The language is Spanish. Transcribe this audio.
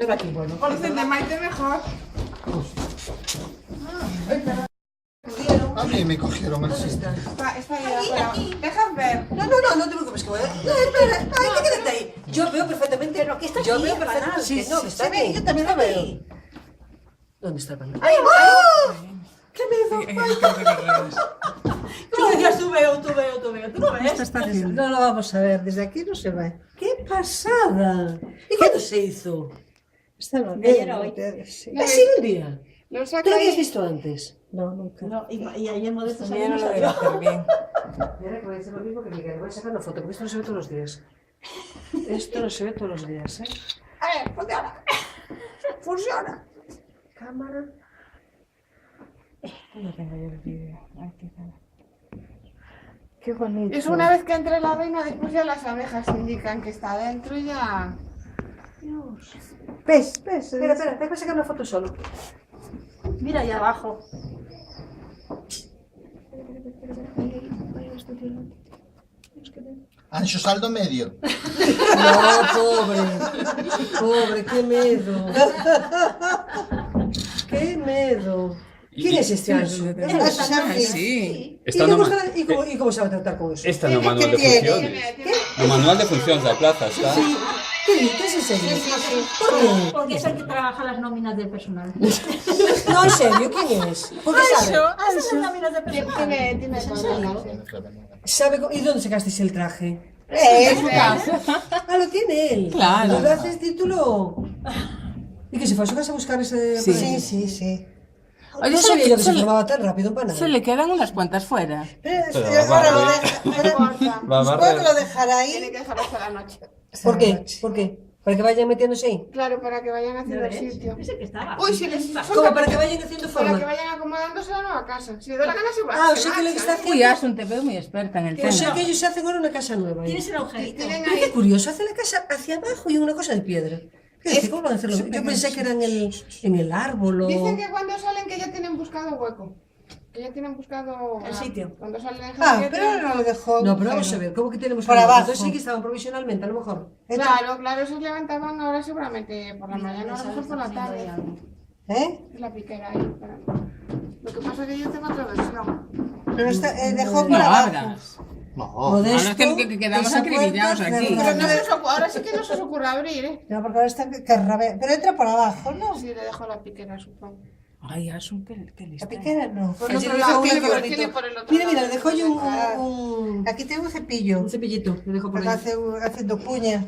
Pero aquí, bueno. Dicen de Maite mejor. A mí me cogieron el sistema. Está ahí, pero dejas ver. No te preocupes que voy a... No, espera, ay, quédate ahí. Yo veo perfectamente... Pero que está Yo aquí, veo el perfectamente... canal, Sí, que no, que está se ve, aquí. yo también lo Está veo. aquí. ¿Dónde está el canal? ¡Ay, ¡Qué miedo! Tú decías, tú veo. ¿Tú no ves? Esto está haciendo. No lo vamos a ver, desde aquí no se ve. ¡Qué pasada! ¿Y cuándo se hizo? Esta no, Ayer o hoy. sí. ¿Así un día? Lo ¿Tú saco lo habías ahí. visto antes? No, nunca. No, y ayer Modesto Yo no salió. lo debo hacer bien. Mira que voy a hacer lo mismo que Miguel. Voy a sacar una foto, porque esto no se ve todos los días. Esto no se ve todos los días, ¿eh? A ver, funciona. Funciona. Cámara. No tengo yo el vídeo. Aquí está. Qué bonito. Es una vez que entre la reina, después ya las abejas indican que está dentro y ya. Dios. ¿Ves? Espera, tengo que sacar una foto solo. Mira ahí abajo. Ancho saldo medio. No, pobre, qué miedo. Qué miedo. ¿Quién es este Ansu? Sí. Esta no, ¿Y cómo se va a tratar con eso? esta no manual de funciones. No manual de funciones da plaza, está. ¿Qué es en serio? ¿Por qué? Porque es el que trabaja las nóminas del personal. No, en serio, ¿quién es? ¿Por qué sabe? Esas son las nóminas del personal. Tiene control. ¿Sabe ¿Y dónde sacasteis el traje? Ah, lo tiene él. Claro. ¿Le haces título? ¿Y que se fue a su casa a buscar ese? Sí. Oye, No se sabía le- yo que se se le- formaba tan rápido para nada. Se le quedan unas cuantas fuera. Ahora lo Va a ¿Puedo barrer. lo dejar Tiene ahí? que dejarlo hasta la noche. ¿Por qué? ¿Por qué? ¿Para que vayan metiéndose ahí? Claro, para que vayan ¿No haciendo el ves? sitio. Es el que estaba. Uy, si les ¿Cómo? ¿Para que vayan haciendo Para que forma? vayan acomodándose a la nueva casa. Si le da la gana, se va. Ah, o sea que lo que está haciendo... Uy, Asun, te veo muy experta en el O tema. sea que ellos se hacen ahora una casa nueva. Tienes el agujerito. Tienen Pero qué ahí. curioso, hacen la casa hacia abajo y una cosa de piedra. ¿Qué decir? ¿Cómo van a hacerlo? Yo pensé que era en el árbol o... Dicen que cuando salen que ya tienen buscado hueco. Que ya tienen buscado El sitio. Cuando salen en Ah, Javier, pero no lo dejó. No, pero vamos a ver, ¿cómo que tenemos Por que abajo. Entonces sí que estaban provisionalmente, a lo mejor. Claro, esos levantaban ahora seguramente por la mañana, a lo mejor por la tarde. ¿Eh? Es la piquera ahí. Lo que pasa es que yo tengo otra versión. Pero dejó por abajo. No. Modesto, Ahora es que quedamos esa acribillados puerta aquí. cerrada. Pero no se os ahora sí que no se os ocurre abrir, ¿eh? No, porque ahora está pero entra por abajo, ¿no? Sí, le dejo la piquera, supongo. Ay, Asun, qué La lista. piquera no. Por el otro otro lado, lado, tiene un por- gorrito. tiene por el otro Mira, lado. le dejo yo un Aquí tengo un cepillo. cepillito, le dejo por Porque ahí. haciendo cuña.